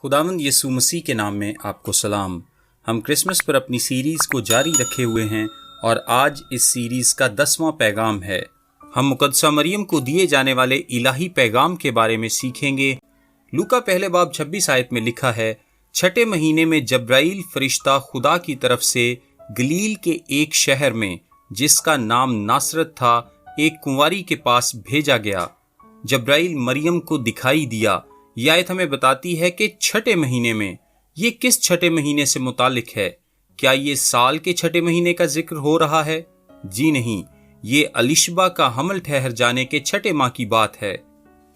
خداوند یسوع مسیح کے نام میں آپ کو سلام۔ ہم کرسمس پر اپنی سیریز کو جاری رکھے ہوئے ہیں اور آج اس سیریز کا 10واں پیغام ہے۔ ہم مقدسہ مریم کو دیے جانے والے الہی پیغام کے بارے میں سیکھیں گے۔ لوکا پہلے باب 26 آیت میں لکھا ہے، چھٹے مہینے میں جبرائیل فرشتہ خدا کی طرف سے گلیل کے ایک شہر میں جس کا نام ناصرت تھا ایک کنواری کے پاس بھیجا گیا۔ جبرائیل مریم کو دکھائی دیا۔ یہ آیت ہمیں بتاتی ہے کہ چھٹے مہینے میں، یہ کس چھٹے مہینے سے متعلق ہے؟ کیا یہ سال کے چھٹے مہینے کا ذکر ہو رہا ہے؟ جی نہیں، یہ الشبہ کا حمل ٹھہر جانے کے چھٹے ماہ کی بات ہے۔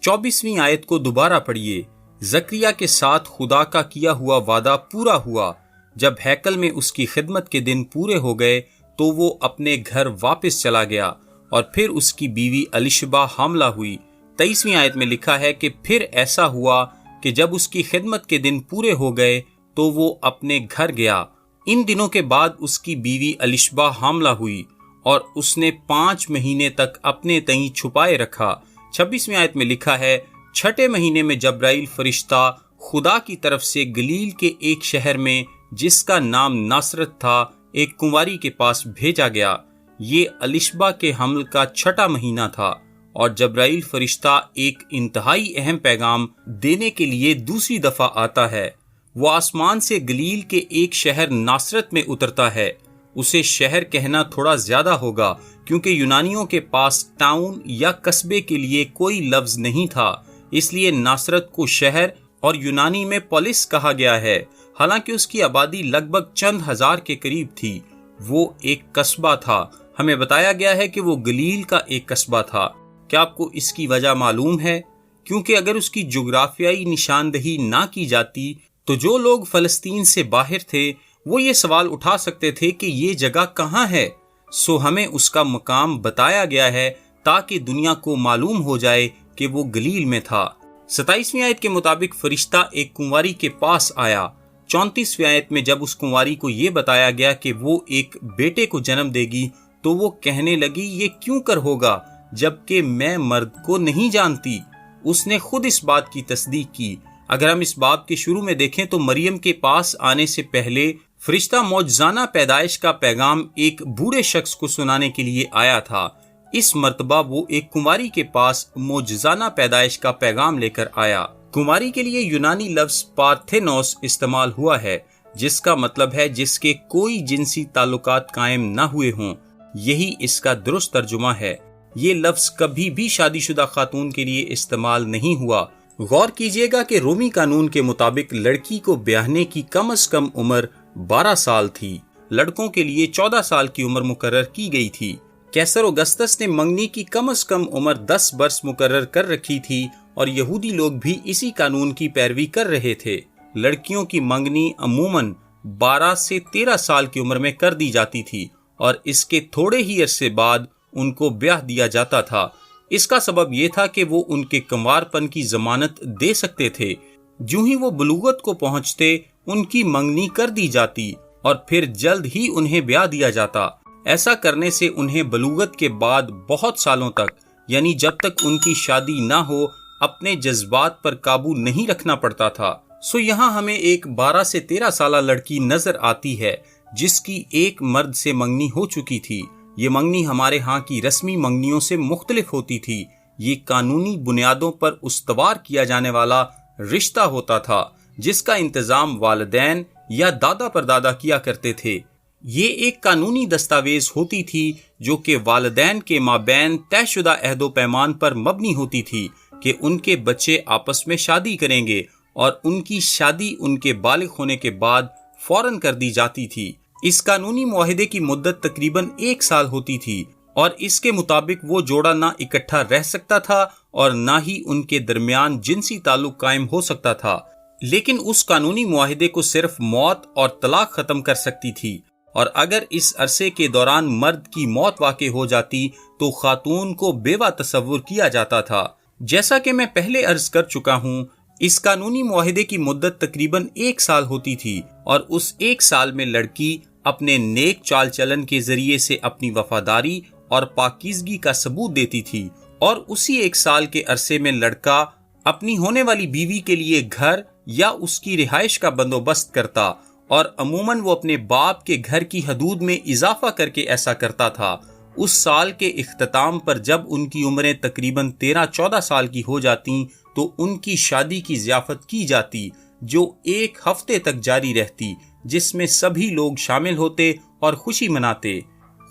24ویں آیت کو دوبارہ پڑھیے۔ زکریا کے ساتھ خدا کا کیا ہوا وعدہ پورا ہوا۔ جب ہیکل میں اس کی خدمت کے دن پورے ہو گئے تو وہ اپنے گھر واپس چلا گیا اور پھر اس کی بیوی الشبہ حاملہ ہوئی۔ 23ویں آیت میں لکھا ہے کہ پھر ایسا ہوا کہ جب اس کی خدمت کے دن پورے ہو گئے تو وہ اپنے گھر گیا۔ ان دنوں کے بعد اس کی بیوی الشبہ حاملہ ہوئی اور اس نے 5 مہینے تک اپنے تئیں چھپائے رکھا۔ 26ویں آیت میں لکھا ہے، چھٹے مہینے میں جبرائیل فرشتہ خدا کی طرف سے گلیل کے ایک شہر میں جس کا نام ناصرت تھا ایک کنواری کے پاس بھیجا گیا۔ یہ الشبہ کے حمل کا چھٹا مہینہ تھا اور جبرائیل فرشتہ ایک انتہائی اہم پیغام دینے کے لیے دوسری دفعہ آتا ہے۔ وہ آسمان سے گلیل کے ایک شہر ناصرت میں اترتا ہے۔ اسے شہر کہنا تھوڑا زیادہ ہوگا کیونکہ یونانیوں کے پاس ٹاؤن یا قصبے کے لیے کوئی لفظ نہیں تھا، اس لیے ناصرت کو شہر اور یونانی میں پولس کہا گیا ہے۔ حالانکہ اس کی آبادی لگ بھگ چند ہزار کے قریب تھی، وہ ایک قصبہ تھا۔ ہمیں بتایا گیا ہے کہ وہ گلیل کا ایک قصبہ تھا۔ کیا آپ کو اس کی وجہ معلوم ہے؟ کیونکہ اگر اس کی جغرافیائی نشاندہی نہ کی جاتی تو جو لوگ فلسطین سے باہر تھے وہ یہ سوال اٹھا سکتے تھے کہ یہ جگہ کہاں ہے۔ سو ہمیں اس کا مقام بتایا گیا ہے تاکہ دنیا کو معلوم ہو جائے کہ وہ گلیل میں تھا۔ 27ویں آیت کے مطابق فرشتہ ایک کنواری کے پاس آیا۔ 34ویں آیت میں جب اس کنواری کو یہ بتایا گیا کہ وہ ایک بیٹے کو جنم دے گی تو وہ کہنے لگی، یہ کیوں کر ہوگا جبکہ میں مرد کو نہیں جانتی۔ اس نے خود اس بات کی تصدیق کی۔ اگر ہم اس باب کے شروع میں دیکھیں تو مریم کے پاس آنے سے پہلے فرشتہ معجزانہ پیدائش کا پیغام ایک بوڑھے شخص کو سنانے کے لیے آیا تھا۔ اس مرتبہ وہ ایک کنواری کے پاس معجزانہ پیدائش کا پیغام لے کر آیا۔ کنواری کے لیے یونانی لفظ پارتھینوس استعمال ہوا ہے، جس کا مطلب ہے جس کے کوئی جنسی تعلقات قائم نہ ہوئے ہوں۔ یہی اس کا درست ترجمہ ہے۔ یہ لفظ کبھی بھی شادی شدہ خاتون کے لیے استعمال نہیں ہوا۔ غور کیجئے گا کہ رومی قانون کے مطابق لڑکی کو بیاہنے کی کم از کم عمر 12 سال تھی۔ لڑکوں کے لیے 14 سال کی عمر مقرر کی گئی تھی۔ کیسر اوگسطس نے منگنی کی کم از کم عمر 10 برس مقرر کر رکھی تھی اور یہودی لوگ بھی اسی قانون کی پیروی کر رہے تھے۔ لڑکیوں کی منگنی عموماً 12 سے 13 سال کی عمر میں کر دی جاتی تھی اور اس کے تھوڑے ہی عرصے بعد ان کو بیاہ دیا جاتا تھا۔ اس کا سبب یہ تھا کہ وہ ان کے کنوار پن کی ضمانت دے سکتے تھے۔ جو ہی وہ بلوغت کو پہنچتے ان کی منگنی کر دی جاتی اور پھر جلد ہی انہیں بیاہ دیا جاتا۔ ایسا کرنے سے انہیں بلوغت کے بعد بہت سالوں تک، یعنی جب تک ان کی شادی نہ ہو، اپنے جذبات پر قابو نہیں رکھنا پڑتا تھا۔ سو یہاں ہمیں ایک 12 سے 13 سالہ لڑکی نظر آتی ہے جس کی ایک مرد سے منگنی ہو چکی تھی۔ یہ منگنی ہمارے ہاں کی رسمی منگنیوں سے مختلف ہوتی تھی۔ یہ قانونی بنیادوں پر استوار کیا جانے والا رشتہ ہوتا تھا جس کا انتظام والدین یا دادا پر دادا کیا کرتے تھے۔ یہ ایک قانونی دستاویز ہوتی تھی جو کہ والدین کے مابین طے شدہ عہد و پیمان پر مبنی ہوتی تھی کہ ان کے بچے آپس میں شادی کریں گے اور ان کی شادی ان کے بالغ ہونے کے بعد فوراً کر دی جاتی تھی۔ اس قانونی معاہدے کی مدت تقریباً 1 سال ہوتی تھی اور اس کے مطابق وہ جوڑا نہ اکٹھا رہ سکتا تھا اور نہ ہی ان کے درمیان جنسی تعلق قائم ہو سکتا تھا۔ لیکن اس قانونی معاہدے کو صرف موت اور طلاق ختم کر سکتی تھی، اور اگر اس عرصے کے دوران مرد کی موت واقع ہو جاتی تو خاتون کو بیوہ تصور کیا جاتا تھا۔ جیسا کہ میں پہلے عرض کر چکا ہوں، اس قانونی معاہدے کی مدت تقریباً 1 سال ہوتی تھی اور اس 1 سال میں لڑکی اپنے نیک چال چلن کے ذریعے سے اپنی وفاداری اور پاکیزگی کا ثبوت دیتی تھی، اور اسی 1 سال کے عرصے میں لڑکا اپنی ہونے والی بیوی کے لیے گھر یا اس کی رہائش کا بندوبست کرتا، اور عموماً وہ اپنے باپ کے گھر کی حدود میں اضافہ کر کے ایسا کرتا تھا۔ اس سال کے اختتام پر جب ان کی عمریں تقریباً 13-14 سال کی ہو جاتی تو ان کی شادی کی ضیافت کی جاتی، جو 1 ہفتے تک جاری رہتی، جس میں سبھی لوگ شامل ہوتے اور خوشی مناتے۔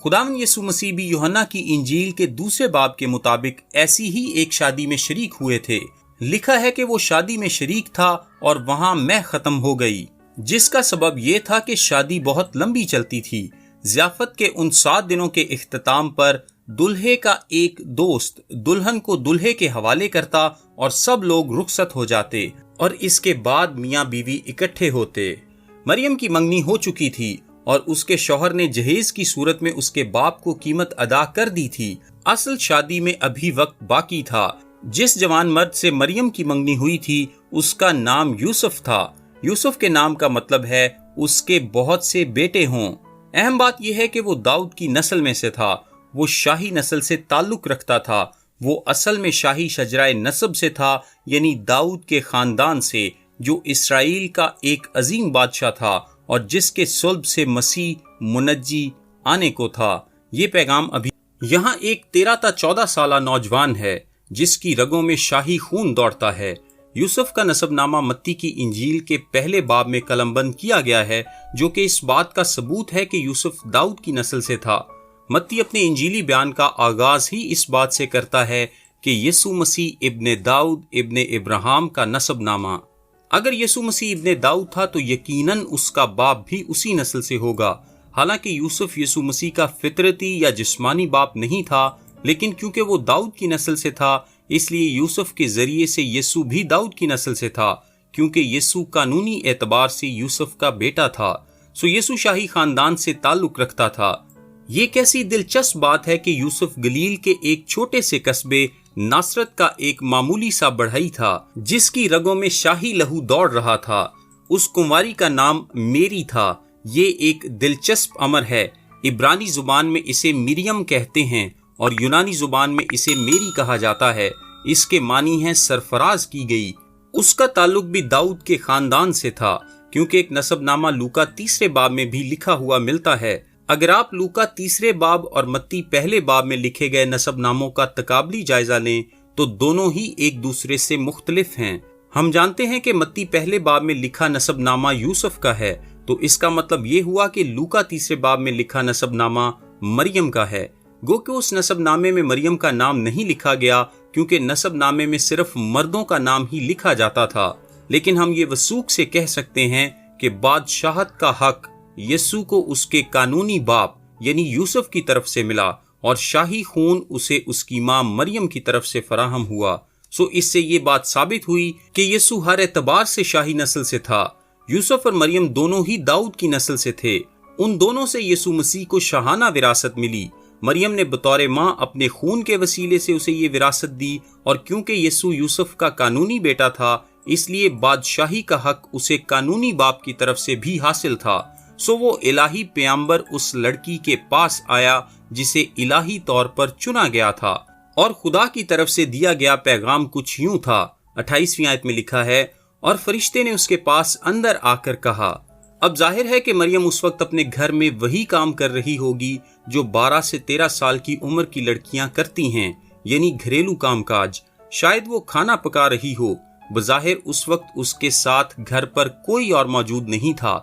خداوند یسوع مسیح بھی یوحنا کی انجیل کے 2 باب کے مطابق ایسی ہی ایک شادی میں شریک ہوئے تھے۔ لکھا ہے کہ وہ شادی میں شریک تھا اور وہاں مے ختم ہو گئی، جس کا سبب یہ تھا کہ شادی بہت لمبی چلتی تھی۔ ضیافت کے ان 7 دنوں کے اختتام پر دلہے کا ایک دوست دلہن کو دلہے کے حوالے کرتا اور سب لوگ رخصت ہو جاتے، اور اس کے بعد میاں بیوی اکٹھے ہوتے۔ مریم کی منگنی ہو چکی تھی اور اس کے شوہر نے جہیز کی صورت میں اس کے باپ کو قیمت ادا کر دی تھی۔ اصل شادی میں ابھی وقت باقی تھا۔ جس جوان مرد سے مریم کی منگنی ہوئی تھی اس کا نام یوسف تھا۔ یوسف کے نام کا مطلب ہے اس کے بہت سے بیٹے ہوں۔ اہم بات یہ ہے کہ وہ داؤد کی نسل میں سے تھا۔ وہ شاہی نسل سے تعلق رکھتا تھا۔ وہ اصل میں شاہی شجرہ نسب سے تھا، یعنی داؤد کے خاندان سے، جو اسرائیل کا ایک عظیم بادشاہ تھا اور جس کے صلب سے مسیح منجی آنے کو تھا۔ یہ پیغام ابھی یہاں ایک 13 تا 14 سالہ نوجوان ہے جس کی رگوں میں شاہی خون دوڑتا ہے۔ یوسف کا نسب نامہ متی کی انجیل کے پہلے باب میں قلم بند کیا گیا ہے، جو کہ اس بات کا ثبوت ہے کہ یوسف داؤد کی نسل سے تھا۔ متی اپنے انجیلی بیان کا آغاز ہی اس بات سے کرتا ہے کہ یسوع مسیح ابن داؤد ابن ابراہیم کا نسب نامہ۔ اگر یسوع مسیح ابن داؤد تھا تو یقیناً اس کا باپ بھی اسی نسل سے ہوگا۔ حالانکہ یوسف یسوع مسیح کا فطرتی یا جسمانی باپ نہیں تھا، لیکن کیونکہ وہ داؤد کی نسل سے تھا، اس لیے یوسف کے ذریعے سے یسوع بھی داؤد کی نسل سے تھا، کیونکہ یسوع قانونی اعتبار سے یوسف کا بیٹا تھا۔ سو یسوع شاہی خاندان سے تعلق رکھتا تھا۔ یہ کیسی دلچسپ بات ہے کہ یوسف گلیل کے ایک چھوٹے سے قصبے ناصرت کا ایک معمولی سا بڑھئی تھا، جس کی رگوں میں شاہی لہو دوڑ رہا تھا۔ اس کنواری کا نام میری تھا۔ یہ ایک دلچسپ امر ہے۔ عبرانی زبان میں اسے مریم کہتے ہیں اور یونانی زبان میں اسے میری کہا جاتا ہے۔ اس کے معنی ہے سرفراز کی گئی۔ اس کا تعلق بھی داؤد کے خاندان سے تھا، کیونکہ ایک نسب نامہ لوکا 3 باب میں بھی لکھا ہوا ملتا ہے۔ اگر آپ لوکا 3 باب اور متی پہلے باب میں لکھے گئے نسب ناموں کا تقابلی جائزہ لیں تو دونوں ہی ایک دوسرے سے مختلف ہیں۔ ہم جانتے ہیں کہ متی پہلے باب میں لکھا نسب نامہ یوسف کا ہے، تو اس کا مطلب یہ ہوا کہ لوکا 3 باب میں لکھا نسب نامہ مریم کا ہے۔ گو کہ اس نسب نامے میں مریم کا نام نہیں لکھا گیا، کیونکہ نسب نامے میں صرف مردوں کا نام ہی لکھا جاتا تھا۔ لیکن ہم یہ وثوق سے کہہ سکتے ہیں کہ بادشاہت کا حق یسوع کو اس کے قانونی باپ یعنی یوسف کی طرف سے ملا، اور شاہی خون اسے اس کی ماں مریم کی طرف سے فراہم ہوا۔ سو اس سے یہ بات ثابت ہوئی کہ یسوع ہر اعتبار سے شاہی نسل سے تھا۔ یوسف اور مریم دونوں ہی داؤد کی نسل سے تھے۔ ان دونوں سے یسوع مسیح کو شاہانہ وراثت ملی۔ مریم نے بطور ماں اپنے خون کے وسیلے سے اسے یہ وراثت دی، اور کیونکہ یسوع یوسف کا قانونی بیٹا تھا، اس لیے بادشاہی کا حق اسے قانونی باپ کی طرف سے بھی حاصل تھا۔ سو وہ الہی پیغمبر اس لڑکی کے پاس آیا جسے الہی طور پر چنا گیا تھا، اور خدا کی طرف سے دیا گیا پیغام کچھ یوں تھا۔ 28ویں آیت میں لکھا ہے، اور فرشتے نے اس کے پاس اندر آ کر کہا۔ اب ظاہر ہے کہ مریم اس وقت اپنے گھر میں وہی کام کر رہی ہوگی جو 12 سے 13 سال کی عمر کی لڑکیاں کرتی ہیں، یعنی گھریلو کام کاج۔ شاید وہ کھانا پکا رہی ہو۔ بظاہر اس وقت اس کے ساتھ گھر پر کوئی اور موجود نہیں تھا،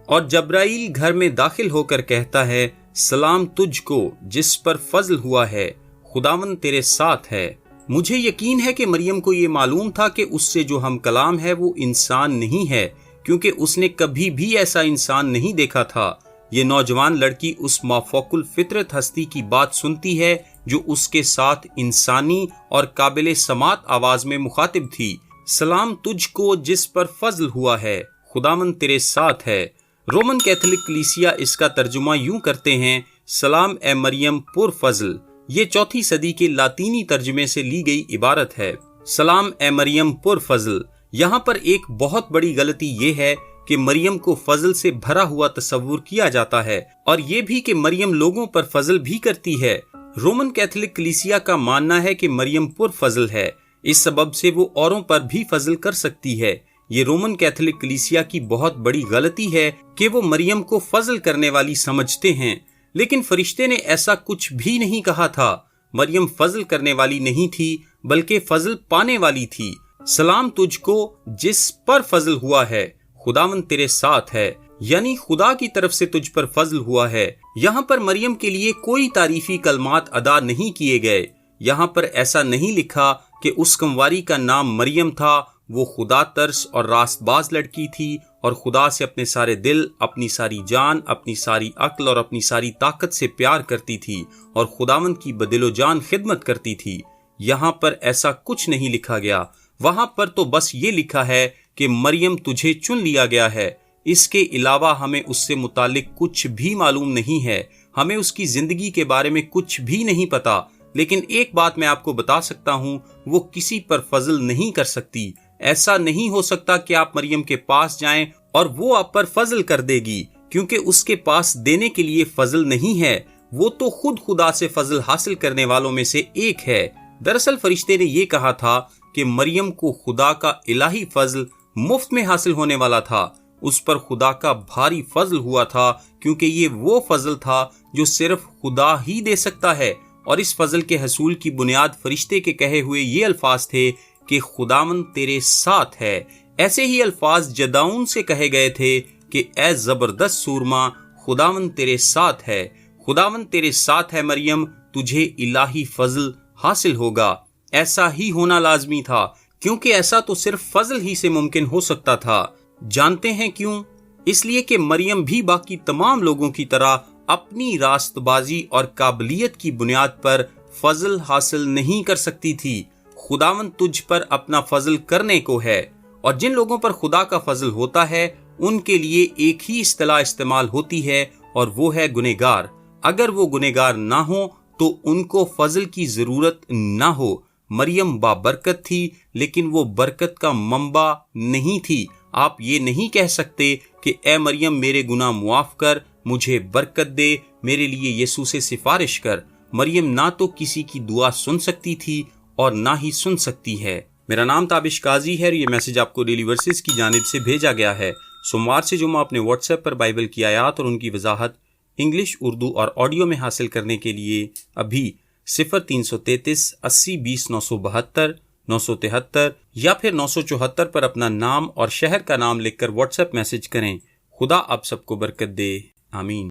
اور جبرائیل گھر میں داخل ہو کر کہتا ہے، سلام تجھ کو جس پر فضل ہوا ہے، خداوند تیرے ساتھ ہے۔ مجھے یقین ہے کہ مریم کو یہ معلوم تھا کہ اس سے جو ہم کلام ہے وہ انسان نہیں ہے، کیونکہ اس نے کبھی بھی ایسا انسان نہیں دیکھا تھا۔ یہ نوجوان لڑکی اس مافوق الفطرت ہستی کی بات سنتی ہے جو اس کے ساتھ انسانی اور قابل سماعت آواز میں مخاطب تھی۔ سلام تجھ کو جس پر فضل ہوا ہے، خداوند تیرے ساتھ ہے۔ رومن کیتھولک کلیسیا اس کا ترجمہ یوں کرتے ہیں، سلام اے مریم پر فضل۔ یہ 4 صدی کے لاطینی ترجمے سے لی گئی عبارت ہے، سلام اے مریم پر فضل۔ یہاں پر ایک بہت بڑی غلطی یہ ہے کہ مریم کو فضل سے بھرا ہوا تصور کیا جاتا ہے، اور یہ بھی کہ مریم لوگوں پر فضل بھی کرتی ہے۔ رومن کیتھولک کلیسیا کا ماننا ہے کہ مریم پر فضل ہے، اس سبب سے وہ اوروں پر بھی فضل کر سکتی ہے۔ یہ رومن کیتھولک کلیسیا کی بہت بڑی غلطی ہے کہ وہ مریم کو فضل کرنے والی سمجھتے ہیں، لیکن فرشتے نے ایسا کچھ بھی نہیں کہا تھا۔ مریم فضل کرنے والی نہیں تھی بلکہ فضل پانے والی تھی۔ سلام تجھ کو جس پر فضل ہوا ہے، خداوند تیرے ساتھ ہے، یعنی خدا کی طرف سے تجھ پر فضل ہوا ہے۔ یہاں پر مریم کے لیے کوئی تعریفی کلمات ادا نہیں کیے گئے۔ یہاں پر ایسا نہیں لکھا کہ اس کنواری کا نام مریم تھا، وہ خدا ترس اور راست باز لڑکی تھی اور خدا سے اپنے سارے دل، اپنی ساری جان، اپنی ساری عقل اور اپنی ساری طاقت سے پیار کرتی تھی اور خداوند کی بدل و جان خدمت کرتی تھی۔ یہاں پر ایسا کچھ نہیں لکھا گیا۔ وہاں پر تو بس یہ لکھا ہے کہ مریم تجھے چن لیا گیا ہے۔ اس کے علاوہ ہمیں اس سے متعلق کچھ بھی معلوم نہیں ہے، ہمیں اس کی زندگی کے بارے میں کچھ بھی نہیں پتا۔ لیکن ایک بات میں آپ کو بتا سکتا ہوں، وہ کسی پر فضل نہیں کر سکتی۔ ایسا نہیں ہو سکتا کہ آپ مریم کے پاس جائیں اور وہ آپ پر فضل کر دے گی، کیونکہ اس کے پاس دینے کے لیے فضل نہیں ہے۔ وہ تو خود خدا سے فضل حاصل کرنے والوں میں سے ایک ہے۔ دراصل فرشتے نے یہ کہا تھا کہ مریم کو خدا کا الہی فضل مفت میں حاصل ہونے والا تھا۔ اس پر خدا کا بھاری فضل ہوا تھا، کیونکہ یہ وہ فضل تھا جو صرف خدا ہی دے سکتا ہے، اور اس فضل کے حصول کی بنیاد فرشتے کے کہے ہوئے یہ الفاظ تھے کہ خداوند تیرے ساتھ ہے۔ ایسے ہی الفاظ جدعون سے کہے گئے تھے کہ اے زبردست سورما، خداوند تیرے ساتھ ہے، خداوند تیرے ساتھ ہے مریم، تجھے الہی فضل حاصل ہوگا۔ ایسا ہی ہونا لازمی تھا، کیونکہ ایسا تو صرف فضل ہی سے ممکن ہو سکتا تھا۔ جانتے ہیں کیوں؟ اس لیے کہ مریم بھی باقی تمام لوگوں کی طرح اپنی راست بازی اور قابلیت کی بنیاد پر فضل حاصل نہیں کر سکتی تھی۔ خداوند تجھ پر اپنا فضل کرنے کو ہے، اور جن لوگوں پر خدا کا فضل ہوتا ہے ان کے لیے ایک ہی اصطلاح استعمال ہوتی ہے، اور وہ ہے گنہگار۔ اگر وہ گنہگار نہ ہوں تو ان کو فضل کی ضرورت نہ ہو۔ مریم بابرکت تھی، لیکن وہ برکت کا منبع نہیں تھی۔ آپ یہ نہیں کہہ سکتے کہ اے مریم میرے گناہ معاف کر، مجھے برکت دے، میرے لیے یسوع سے سفارش کر۔ مریم نہ تو کسی کی دعا سن سکتی تھی اور نہ ہی سن سکتی ہے۔ میرا نام تابش قاضی ہے اور یہ میسج آپ کو ڈیلی ورسز کی جانب سے بھیجا گیا ہے۔ سوموار سے جمعہ اپنے واٹس ایپ پر بائبل کی آیات اور ان کی وضاحت انگلش، اردو اور آڈیو میں حاصل کرنے کے لیے ابھی 0333 80 20 972 973 یا پھر 974 پر اپنا نام اور شہر کا نام لکھ کر واٹس ایپ میسج کریں۔ خدا آپ سب کو برکت دے، آمین۔